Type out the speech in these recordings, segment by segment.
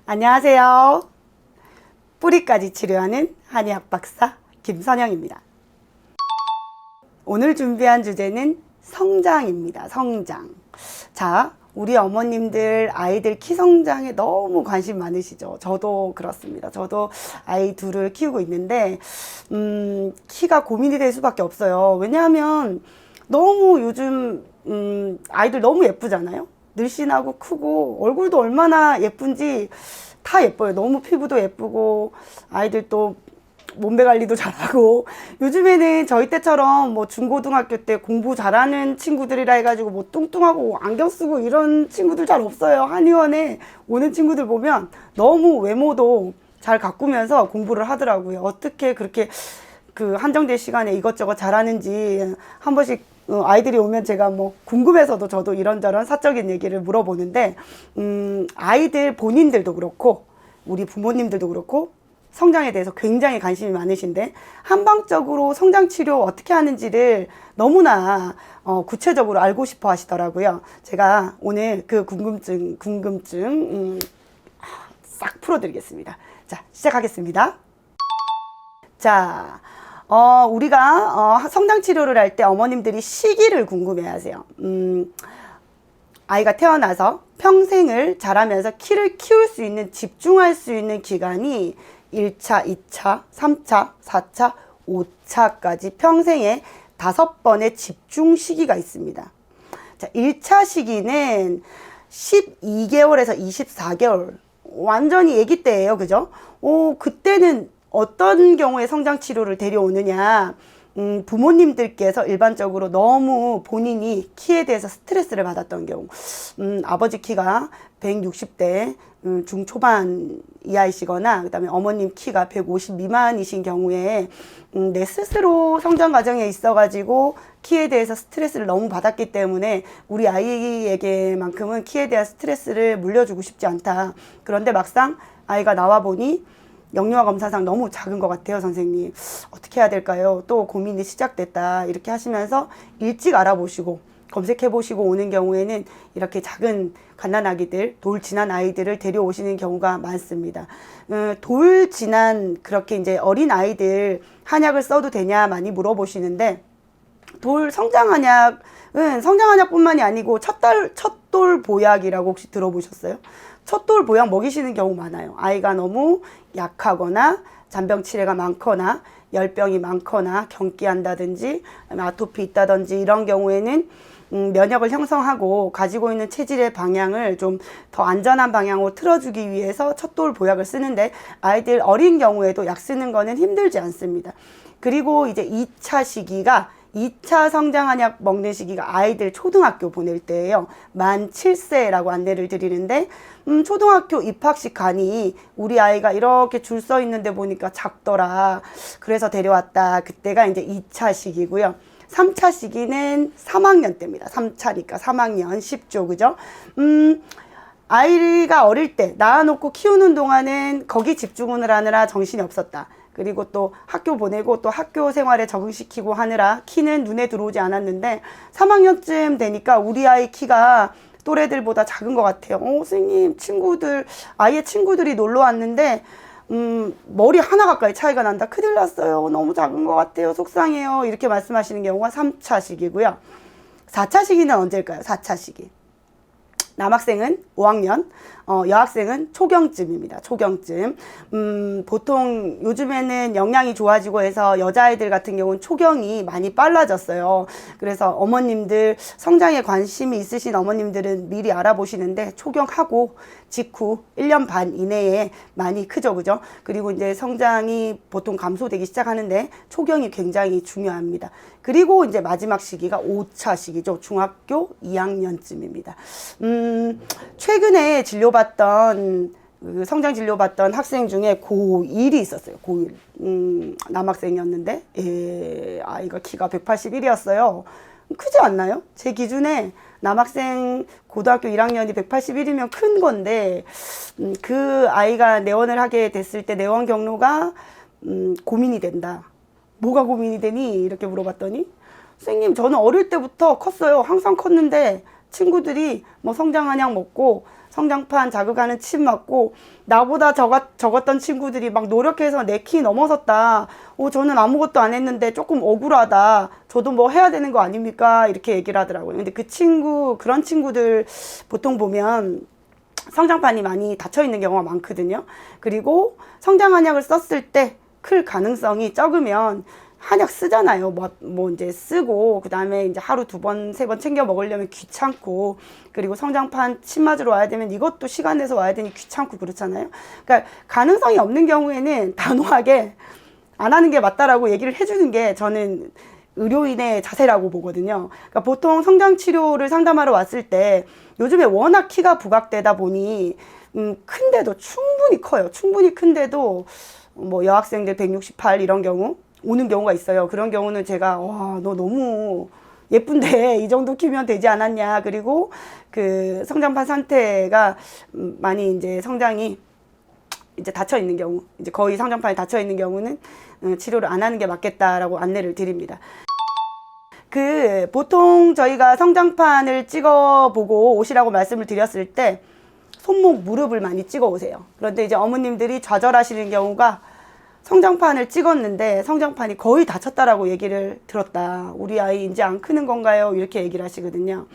안녕하세요. 뿌리까지 치료하는 한의학 박사 김선영입니다. 오늘 준비한 주제는 성장입니다. 성장. 자, 우리 어머님들 아이들 키 성장에 너무 관심 많으시죠? 저도 그렇습니다. 저도 아이 둘을 키우고 있는데 키가 고민이 될 수밖에 없어요. 왜냐하면 너무 요즘 아이들 너무 예쁘잖아요. 늘씬하고 크고 얼굴도 얼마나 예쁜지 다 예뻐요. 너무 피부도 예쁘고 아이들 또 몸매 관리도 잘하고, 요즘에는 저희 때처럼 뭐 중고등학교 때 공부 잘하는 친구들이라 해가지고 뭐 뚱뚱하고 안경 쓰고 이런 친구들 잘 없어요. 한의원에 오는 친구들 보면 너무 외모도 잘 가꾸면서 공부를 하더라고요. 어떻게 그렇게 그 한정된 시간에 이것저것 잘하는지 한 번씩 아이들이 오면 제가 뭐 궁금해서도 저도 이런저런 사적인 얘기를 물어보는데, 아이들 본인들도 그렇고 우리 부모님들도 그렇고 성장에 대해서 굉장히 관심이 많으신데, 한방적으로 성장 치료 어떻게 하는지를 너무나 구체적으로 알고 싶어 하시더라고요. 제가 오늘 그 궁금증 싹 풀어드리겠습니다. 자, 시작하겠습니다. 자, 우리가 성장 치료를 할 때 어머님들이 시기를 궁금해 하세요. 아이가 태어나서 평생을 자라면서 키를 키울 수 있는, 집중할 수 있는 기간이 1차, 2차, 3차, 4차, 5차까지 평생에 5번의 집중 시기가 있습니다. 자, 1차 시기는 12개월에서 24개월. 완전히 아기 때예요. 그죠? 그때는 어떤 경우에 성장 치료를 데려오느냐. 부모님들께서 일반적으로 너무 본인이 키에 대해서 스트레스를 받았던 경우, 아버지 키가 160대 중초반 이하이시거나, 그 다음에 어머님 키가 150 미만이신 경우에 내 스스로 성장 과정에 있어가지고 키에 대해서 스트레스를 너무 받았기 때문에 우리 아이에게만큼은 키에 대한 스트레스를 물려주고 싶지 않다. 그런데 막상 아이가 나와 보니 영유아 검사상 너무 작은 것 같아요, 선생님. 어떻게 해야 될까요? 또 고민이 시작됐다. 이렇게 하시면서 일찍 알아보시고 검색해보시고 오는 경우에는 이렇게 작은 갓난아기들, 돌 지난 아이들을 데려오시는 경우가 많습니다. 돌 지난 그렇게 이제 어린 아이들 한약을 써도 되냐 많이 물어보시는데, 돌 성장한약은 성장한약뿐만이 아니고 첫 돌 보약이라고 혹시 들어보셨어요? 첫돌 보약 먹이시는 경우 많아요. 아이가 너무 약하거나 잔병치레가 많거나 열병이 많거나 경기한다든지 아토피 있다든지 이런 경우에는 면역을 형성하고 가지고 있는 체질의 방향을 좀 더 안전한 방향으로 틀어주기 위해서 첫돌 보약을 쓰는데, 아이들 어린 경우에도 약 쓰는 거는 힘들지 않습니다. 그리고 이제 2차 시기가, 2차 성장한약 먹는 시기가 아이들 초등학교 보낼 때예요. 만 7세라고 안내를 드리는데, 초등학교 입학식 가니 우리 아이가 이렇게 줄 서 있는데 보니까 작더라. 그래서 데려왔다. 그때가 이제 2차 시기고요. 3차 시기는 3학년 때입니다. 3차니까 3학년 10조, 그죠? 아이가 어릴 때 낳아놓고 키우는 동안은 거기 집중을 하느라 정신이 없었다. 그리고 또 학교 보내고 또 학교 생활에 적응시키고 하느라 키는 눈에 들어오지 않았는데, 3학년쯤 되니까 우리 아이 키가 또래들보다 작은 것 같아요. 선생님, 아이의 친구들이 놀러 왔는데 머리 하나 가까이 차이가 난다. 큰일 났어요. 너무 작은 것 같아요. 속상해요. 이렇게 말씀하시는 경우가 3차 시기고요. 4차 시기는 언제일까요? 4차 시기. 남학생은 5학년, 여학생은 초경쯤입니다. 초경쯤. 보통 요즘에는 영양이 좋아지고 해서 여자아이들 같은 경우는 초경이 많이 빨라졌어요. 그래서 어머님들, 성장에 관심이 있으신 어머님들은 미리 알아보시는데, 초경하고 직후 1년 반 이내에 많이 크죠, 그죠? 그리고 이제 성장이 보통 감소되기 시작하는데 초경이 굉장히 중요합니다. 그리고 이제 마지막 시기가 5차 시기죠. 중학교 2학년쯤입니다. 최근에 성장 진료받던 학생 중에 고1이 있었어요. 고1. 남학생이었는데, 아이가 키가 181이었어요. 크지 않나요? 제 기준에 남학생 고등학교 1학년이 181이면 큰 건데, 그 아이가 내원을 하게 됐을 때 내원 경로가 고민이 된다. 뭐가 고민이 되니? 이렇게 물어봤더니, 선생님, 저는 어릴 때부터 컸어요. 항상 컸는데 친구들이 뭐 성장한약 먹고 성장판 자극하는 침 맞고 나보다 적었던 친구들이 막 노력해서 내 키 넘어섰다. 저는 아무것도 안 했는데 조금 억울하다. 저도 뭐 해야 되는 거 아닙니까? 이렇게 얘기를 하더라고요. 근데 그런 친구들 보통 보면 성장판이 많이 닫혀 있는 경우가 많거든요. 그리고 성장 한약을 썼을 때 클 가능성이 적으면 한약 쓰잖아요. 뭐 이제 쓰고 그다음에 이제 하루 2번, 3번 챙겨 먹으려면 귀찮고, 그리고 성장판 침 맞으러 와야 되면 이것도 시간 내서 와야 되니 귀찮고 그렇잖아요. 그러니까 가능성이 없는 경우에는 단호하게 안 하는 게 맞다라고 얘기를 해주는 게 저는 의료인의 자세라고 보거든요. 그러니까 보통 성장 치료를 상담하러 왔을 때 요즘에 워낙 키가 부각되다 보니 큰데도 충분히 커요. 충분히 큰데도 뭐 여학생들 168 이런 경우 오는 경우가 있어요. 그런 경우는 제가 와, 너 너무 예쁜데 이 정도 키면 되지 않았냐. 그리고 그 성장판 상태가 많이 이제 성장이 이제 닫혀 있는 경우, 이제 거의 성장판이 닫혀 있는 경우는 치료를 안 하는 게 맞겠다라고 안내를 드립니다. 보통 저희가 성장판을 찍어보고 오시라고 말씀을 드렸을 때 손목, 무릎을 많이 찍어 오세요. 그런데 이제 어머님들이 좌절하시는 경우가 성장판을 찍었는데 성장판이 거의 닫혔다라고 얘기를 들었다. 우리 아이 이제 안 크는 건가요? 이렇게 얘기를 하시거든요.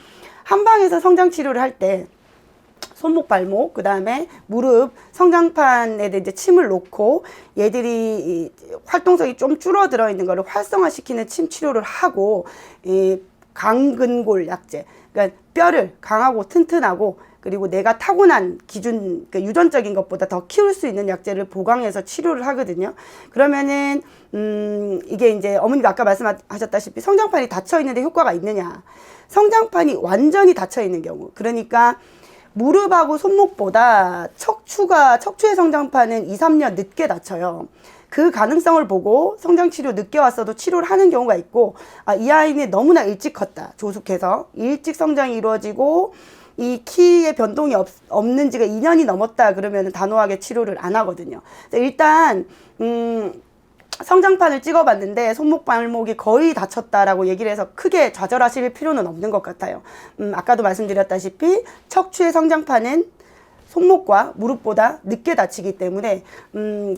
한방에서 성장 치료를 할 때 손목, 발목, 그 다음에 무릎, 성장판에 이제 침을 놓고 얘들이 활동성이 좀 줄어들어 있는 거를 활성화시키는 침 치료를 하고, 강근골 약제, 그러니까 뼈를 강하고 튼튼하고 그리고 내가 타고난 기준, 그러니까 유전적인 것보다 더 키울 수 있는 약제를 보강해서 치료를 하거든요. 그러면은 이게 이제 어머니가 아까 말씀하셨다시피 성장판이 닫혀 있는데 효과가 있느냐? 성장판이 완전히 닫혀 있는 경우, 그러니까 무릎하고 손목보다 척추의 성장판은 2, 3년 늦게 닫혀요. 그 가능성을 보고 성장치료 늦게 왔어도 치료를 하는 경우가 있고, 이 아이는 너무나 일찍 컸다. 조숙해서 일찍 성장이 이루어지고 이 키의 변동이 없는 지가 2년이 넘었다 그러면 단호하게 치료를 안 하거든요. 일단 성장판을 찍어봤는데 손목, 발목이 거의 다쳤다라고 얘기를 해서 크게 좌절하실 필요는 없는 것 같아요. 아까도 말씀드렸다시피 척추의 성장판은 손목과 무릎보다 늦게 다치기 때문에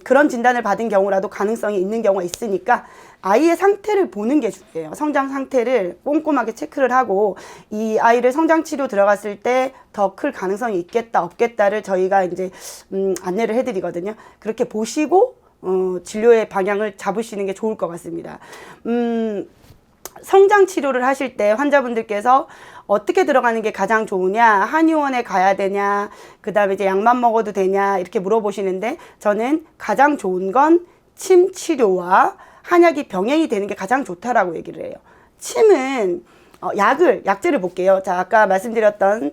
그런 진단을 받은 경우라도 가능성이 있는 경우가 있으니까 아이의 상태를 보는 게 중요해요. 성장 상태를 꼼꼼하게 체크를 하고 이 아이를 성장치료 들어갔을 때 더 클 가능성이 있겠다 없겠다를 저희가 이제 안내를 해드리거든요. 그렇게 보시고 진료의 방향을 잡으시는 게 좋을 것 같습니다. 성장 치료를 하실 때 환자분들께서 어떻게 들어가는 게 가장 좋으냐, 한의원에 가야 되냐, 그 다음에 이제 약만 먹어도 되냐 이렇게 물어보시는데, 저는 가장 좋은 건 침 치료와 한약이 병행이 되는 게 가장 좋다라고 얘기를 해요. 침은 약제를 볼게요. 자, 아까 말씀드렸던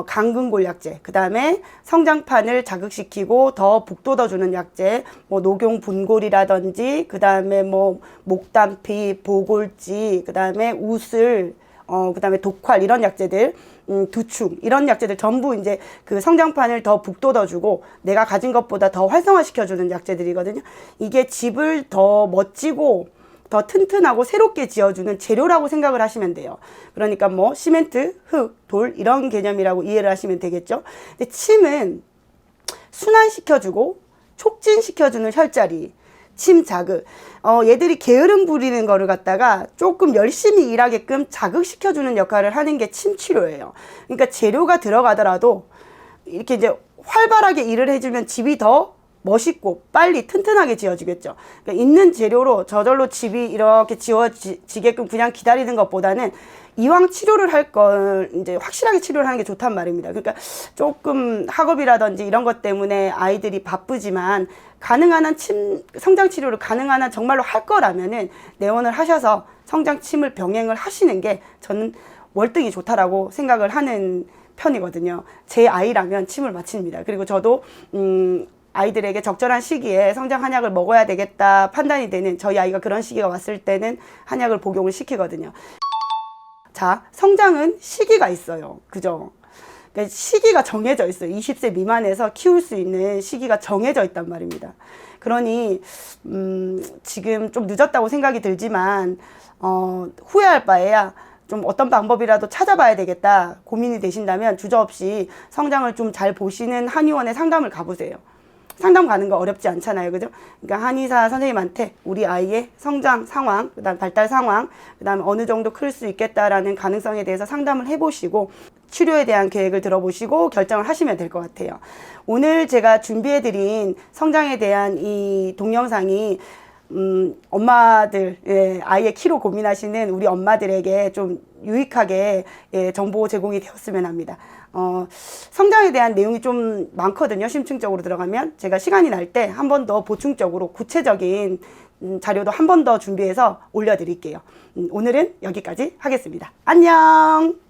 강근골 약제, 그 다음에 성장판을 자극시키고 더 북돋아주는 약제, 뭐 녹용분골이라든지, 그 다음에 뭐 목단피, 보골지, 그 다음에 우슬, 그 다음에 독활 이런 약제들, 두충 이런 약제들 전부 이제 그 성장판을 더 북돋아주고 내가 가진 것보다 더 활성화시켜주는 약제들이거든요. 이게 집을 더 멋지고 더 튼튼하고 새롭게 지어주는 재료라고 생각을 하시면 돼요. 그러니까 뭐 시멘트, 흙, 돌 이런 개념이라고 이해를 하시면 되겠죠. 근데 침은 순환시켜주고 촉진시켜주는 혈자리, 침 자극. 얘들이 게으름 부리는 거를 갖다가 조금 열심히 일하게끔 자극시켜주는 역할을 하는 게 침 치료예요. 그러니까 재료가 들어가더라도 이렇게 이제 활발하게 일을 해주면 집이 더 멋있고 빨리 튼튼하게 지어지겠죠. 그러니까 있는 재료로 저절로 집이 이렇게 지어지게끔 그냥 기다리는 것보다는 이왕 치료를 할 걸 이제 확실하게 치료를 하는 게 좋단 말입니다. 그러니까 조금 학업이라든지 이런 것 때문에 아이들이 바쁘지만 가능한 한 성장 치료를 가능한 한 정말로 할 거라면은 내원을 하셔서 성장 침을 병행을 하시는 게 저는 월등히 좋다라고 생각을 하는 편이거든요. 제 아이라면 침을 마칩니다. 그리고 저도 아이들에게 적절한 시기에 성장 한약을 먹어야 되겠다 판단이 되는, 저희 아이가 그런 시기가 왔을 때는 한약을 복용을 시키거든요. 자, 성장은 시기가 있어요. 그죠? 그러니까 시기가 정해져 있어요. 20세 미만에서 키울 수 있는 시기가 정해져 있단 말입니다. 그러니 지금 좀 늦었다고 생각이 들지만 후회할 바에야 좀 어떤 방법이라도 찾아봐야 되겠다 고민이 되신다면 주저없이 성장을 좀 잘 보시는 한의원에 상담을 가보세요. 상담 가는 거 어렵지 않잖아요. 그죠? 그러니까 한의사 선생님한테 우리 아이의 성장 상황, 그다음 발달 상황, 그다음 어느 정도 클 수 있겠다라는 가능성에 대해서 상담을 해보시고 치료에 대한 계획을 들어보시고 결정을 하시면 될 것 같아요. 오늘 제가 준비해드린 성장에 대한 이 동영상이 엄마들, 예, 아이의 키로 고민하시는 우리 엄마들에게 좀 유익하게 예, 정보 제공이 되었으면 합니다. 성장에 대한 내용이 좀 많거든요. 심층적으로 들어가면 제가 시간이 날 때 한 번 더 보충적으로 구체적인 자료도 한 번 더 준비해서 올려드릴게요. 오늘은 여기까지 하겠습니다. 안녕.